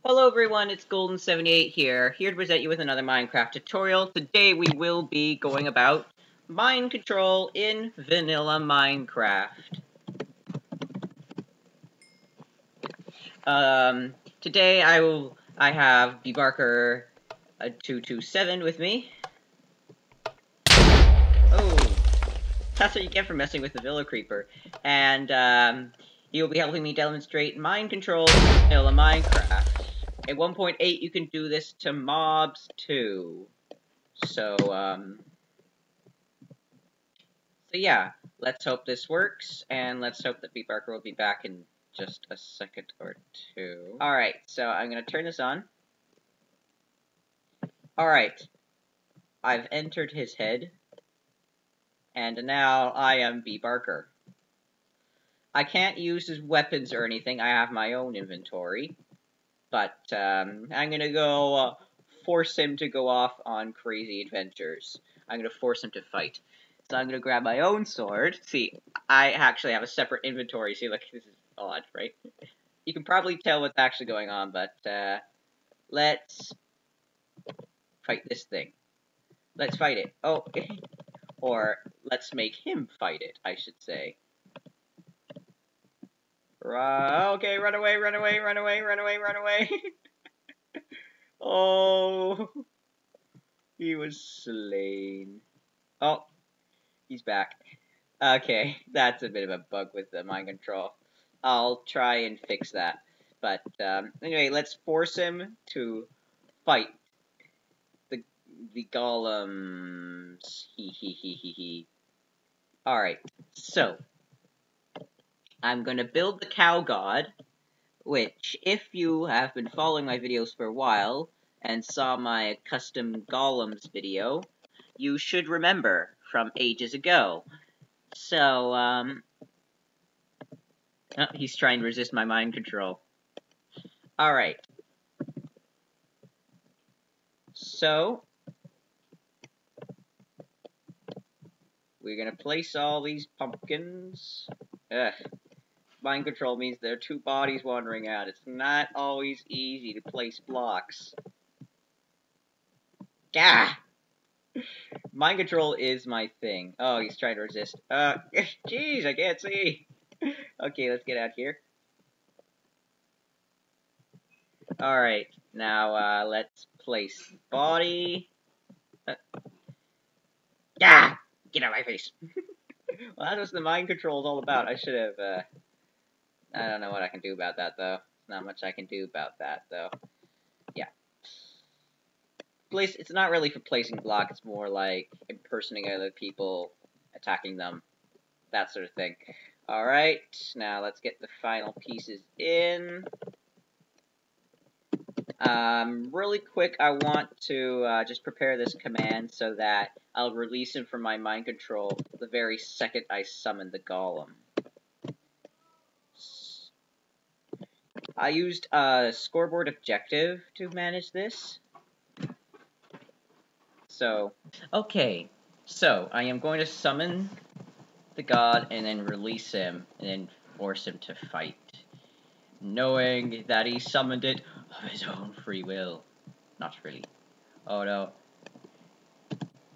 Hello everyone, it's Golden78 here to present you with another Minecraft tutorial. Today we will be going about mind control in vanilla Minecraft. Today I have bbarker 227 with me. Oh, that's what you get for messing with the Villa Creeper. And he will be helping me demonstrate mind control in vanilla Minecraft. At 1.8, you can do this to mobs, too. So yeah, let's hope this works, and let's hope that bbarker will be back in just a second or two. Alright, so I'm gonna turn this on. Alright, I've entered his head, and now I am bbarker. I can't use his weapons or anything, I have my own inventory. But, I'm gonna go, force him to go off on crazy adventures. I'm gonna force him to fight. So I'm gonna grab my own sword. See, I actually have a separate inventory. See, look, this is odd, right? You can probably tell what's actually going on, but, let's fight this thing. Let's fight it. Oh, or let's make him fight it, I should say. Okay, run away, run away, run away, run away, run away. Oh, he was slain. Oh, he's back. Okay, that's a bit of a bug with the mind control. I'll try and fix that. But, anyway, let's force him to fight the golems. Alright, so I'm gonna build the cow god, which, if you have been following my videos for a while, and saw my custom golems video, you should remember from ages ago. So, oh, he's trying to resist my mind control. Alright. So, we're gonna place all these pumpkins. Ugh. Mind control means there are two bodies wandering out. It's not always easy to place blocks. Gah! Mind control is my thing. Oh, he's trying to resist. Jeez, I can't see. Okay, let's get out here. Alright, now, let's place body. Gah! Get out of my face. Well, that's what the mind control is all about. I should have, I don't know what I can do about that, though. Not much I can do about that, though. Yeah. It's not really for placing blocks, it's more like impersonating other people, attacking them, that sort of thing. Alright, now let's get the final pieces in. Really quick, I want to just prepare this command so that I'll release him from my mind control the very second I summon the golem. I used a scoreboard objective to manage this. So, okay, so I am going to summon the god and then release him and then force him to fight, knowing that he summoned it of his own free will. Not really. Oh no.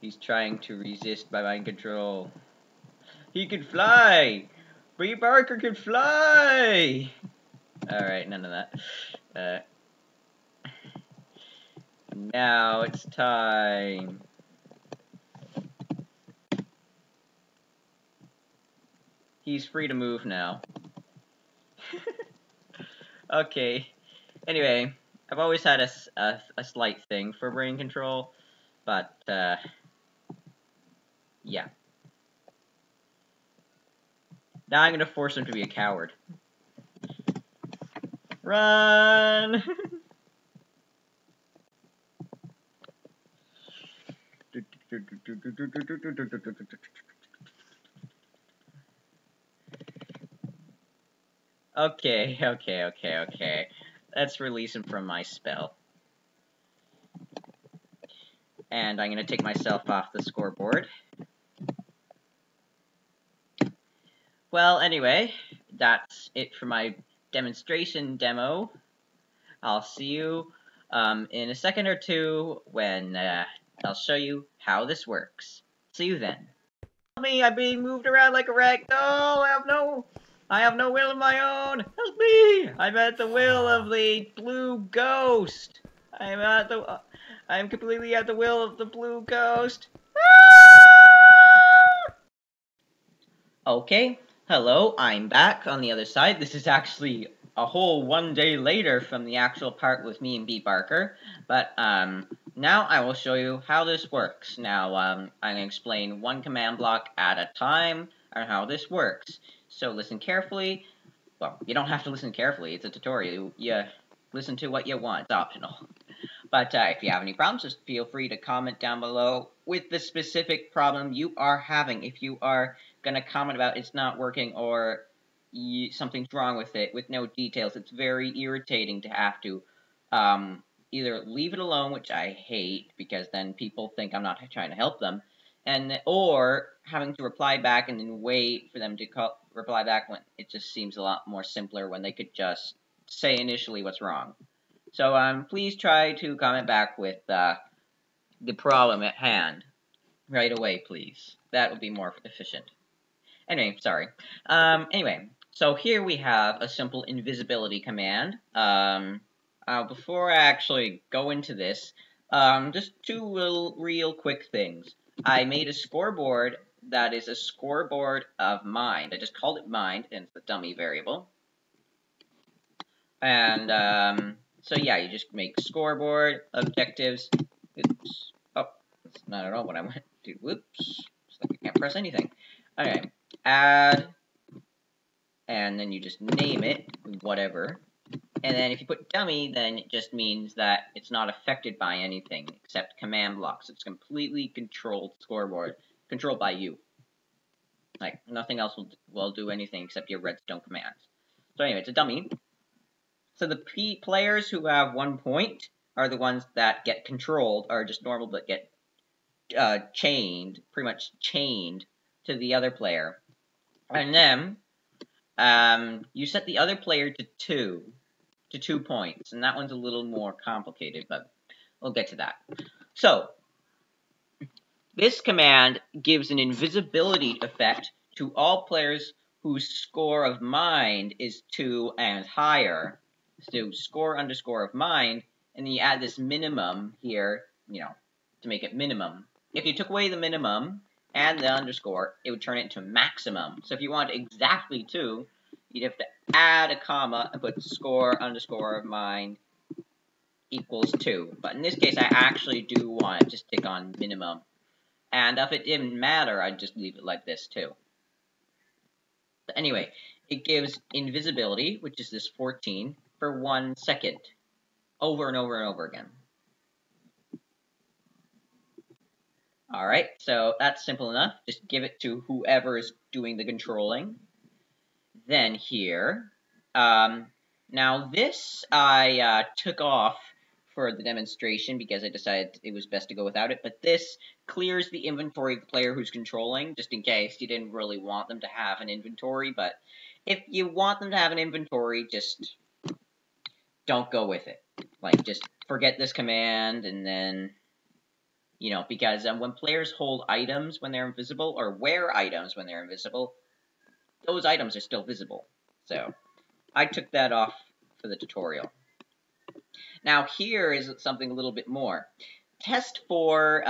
He's trying to resist my mind control. He can fly! bbarker can fly! Alright, none of that. Now it's time. He's free to move now. Okay. Anyway, I've always had a slight thing for brain control, but, yeah. Now I'm gonna force him to be a coward. Run! Okay. Let's release him from my spell. And I'm gonna take myself off the scoreboard. Well, anyway, that's it for my demonstration demo. I'll see you in a second or two when I'll show you how this works. See you then. Me, I'm being moved around like a rag doll. I have no will of my own. Help me! I'm at the will of the blue ghost. I'm completely at the will of the blue ghost. Okay, hello, I'm back on the other side. This is actually a whole one day later from the actual part with me and B. Barker, but now I will show you how this works. Now, I'm going to explain one command block at a time on how this works. So listen carefully. Well, you don't have to listen carefully, it's a tutorial. You listen to what you want, it's optional. But if you have any problems, just feel free to comment down below with the specific problem you are having. If you are going to comment about it's not working or something's wrong with it with no details, it's very irritating to have to either leave it alone, which I hate because then people think I'm not trying to help them, or having to reply back and then wait for them to reply back when it just seems a lot more simpler when they could just say initially what's wrong. So, please try to comment back with, the problem at hand. Right away, please. That would be more efficient. Anyway, sorry. Anyway, so here we have a simple invisibility command. Before I actually go into this, just two real quick things. I made a scoreboard that is a scoreboard of mind. I just called it mind, and it's the dummy variable. And, so yeah, you just make scoreboard, objectives, oops, oh, that's not at all what I want to do, whoops, it's like I can't press anything. Okay, add, and then you just name it, whatever, and then if you put dummy, then it just means that it's not affected by anything except command blocks. It's completely controlled scoreboard, controlled by you. Like, nothing else will do anything except your redstone commands. So anyway, it's a dummy. So the players who have 1 point are the ones that get controlled, or just normal, but get chained, pretty much chained to the other player. And then you set the other player to 2 points, and that one's a little more complicated, but we'll get to that. So this command gives an invisibility effect to all players whose score of mind is 2 and higher. So score underscore of mind, and then you add this minimum here, to make it minimum. If you took away the minimum and the underscore, it would turn it into maximum. So if you want exactly 2, you'd have to add a comma and put score underscore of mind equals 2. But in this case, I actually do want to stick on minimum. And if it didn't matter, I'd just leave it like this too. But anyway, it gives invisibility, which is this 14, for 1 second, over and over and over again. Alright, so that's simple enough. Just give it to whoever is doing the controlling. Then here, now this I took off for the demonstration because I decided it was best to go without it, but this clears the inventory of the player who's controlling, just in case you didn't really want them to have an inventory, but if you want them to have an inventory, just don't go with it. Like, just forget this command, and then, because when players hold items when they're invisible, or wear items when they're invisible, those items are still visible. So, I took that off for the tutorial. Now, here is something a little bit more. Test 4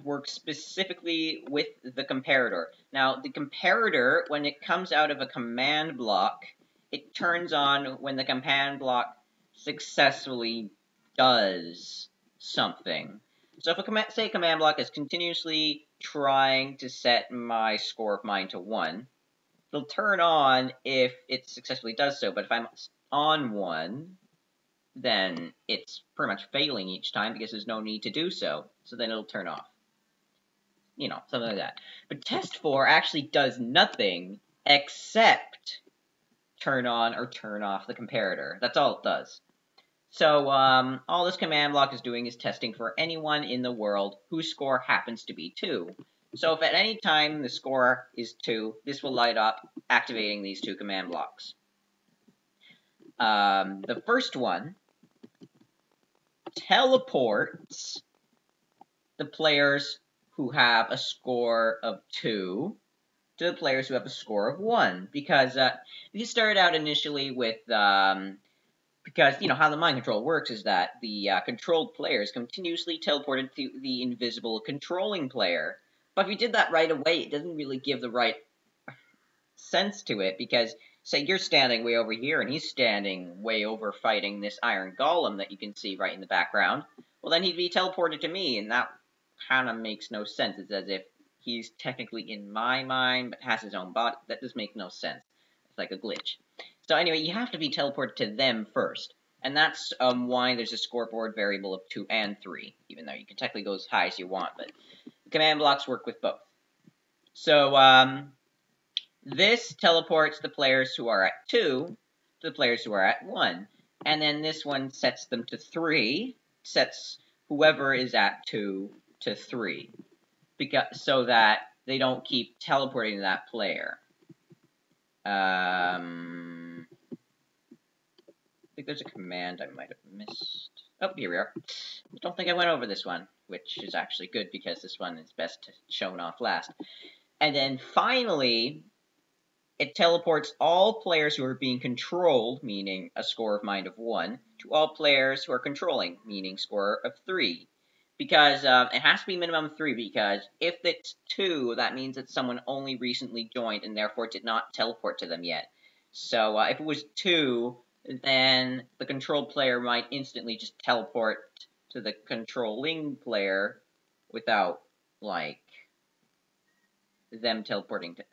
works specifically with the comparator. Now, the comparator, when it comes out of a command block, it turns on when the command block successfully does something. So if say a command block is continuously trying to set my score of mine to 1, it'll turn on if it successfully does so, but if I'm on 1, then it's pretty much failing each time because there's no need to do so, so then it'll turn off. Something like that. But test 4 actually does nothing except turn on or turn off the comparator. That's all it does. So, all this command block is doing is testing for anyone in the world whose score happens to be 2. So if at any time the score is 2, this will light up, activating these 2 command blocks. The first one teleports the players who have a score of 2 to the players who have a score of 1. Because you start out initially with, because, how the mind control works is that the controlled player is continuously teleported to the invisible controlling player. But if you did that right away, it doesn't really give the right sense to it, because, say, you're standing way over here, and he's standing way over fighting this iron golem that you can see right in the background. Well, then he'd be teleported to me, and that kind of makes no sense. It's as if he's technically in my mind, but has his own body. That just makes no sense. It's like a glitch. So anyway, you have to be teleported to them first. And that's why there's a scoreboard variable of 2 and 3, even though you can technically go as high as you want, but the command blocks work with both. So, this teleports the players who are at 2 to the players who are at 1. And then this one sets them to 3, sets whoever is at 2 to 3, so that they don't keep teleporting to that player. I think there's a command I might have missed. Oh, here we are. I don't think I went over this one, which is actually good because this one is best shown off last. And then finally, it teleports all players who are being controlled, meaning a score of mind of 1, to all players who are controlling, meaning score of 3. Because it has to be minimum 3, because if it's 2, that means that someone only recently joined and therefore did not teleport to them yet. So if it was 2, then the controlled player might instantly just teleport to the controlling player without, like, them teleporting to...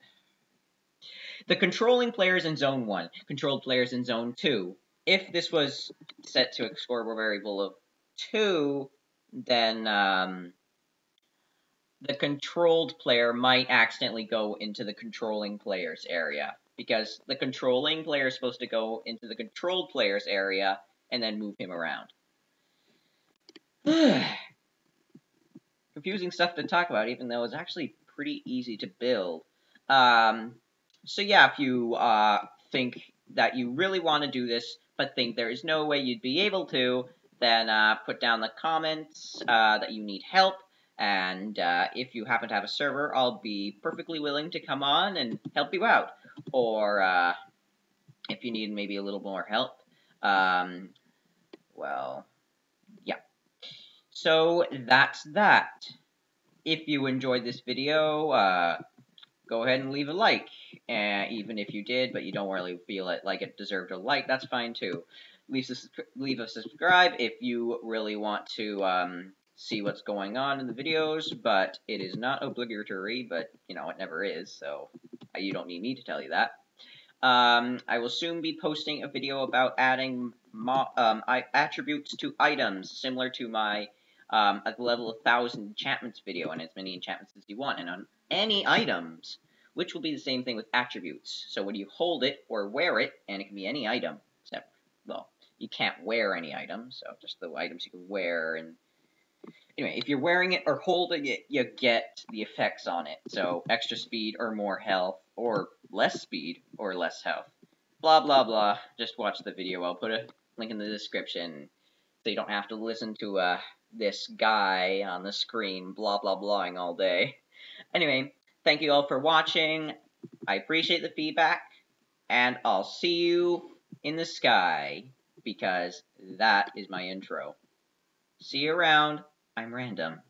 The controlling players in Zone 1, controlled players in Zone 2. If this was set to a scoreboard variable of 2, then the controlled player might accidentally go into the controlling player's area, because the controlling player is supposed to go into the controlled player's area and then move him around. Confusing stuff to talk about, even though it's actually pretty easy to build. So yeah, if you think that you really want to do this, but think there is no way you'd be able to, then put down the comments that you need help, and if you happen to have a server, I'll be perfectly willing to come on and help you out. Or if you need maybe a little more help, well, yeah. So that's that. If you enjoyed this video, go ahead and leave a like. Even if you did, but you don't really feel like it deserved a like, that's fine too. Leave a subscribe if you really want to see what's going on in the videos, but it is not obligatory, but, it never is, so you don't need me to tell you that. I will soon be posting a video about adding attributes to items, similar to my at the level of 1,000 enchantments video, and as many enchantments as you want, and on any items, which will be the same thing with attributes. So when you hold it or wear it, and it can be any item, except, well, you can't wear any item, so just the items you can wear, and anyway, if you're wearing it or holding it, you get the effects on it. So extra speed or more health, or less speed or less health. Blah, blah, blah. Just watch the video. I'll put a link in the description so you don't have to listen to this guy on the screen blah, blah, blahing all day. Anyway, thank you all for watching. I appreciate the feedback, and I'll see you in the sky, because that is my intro. See you around. I'm random.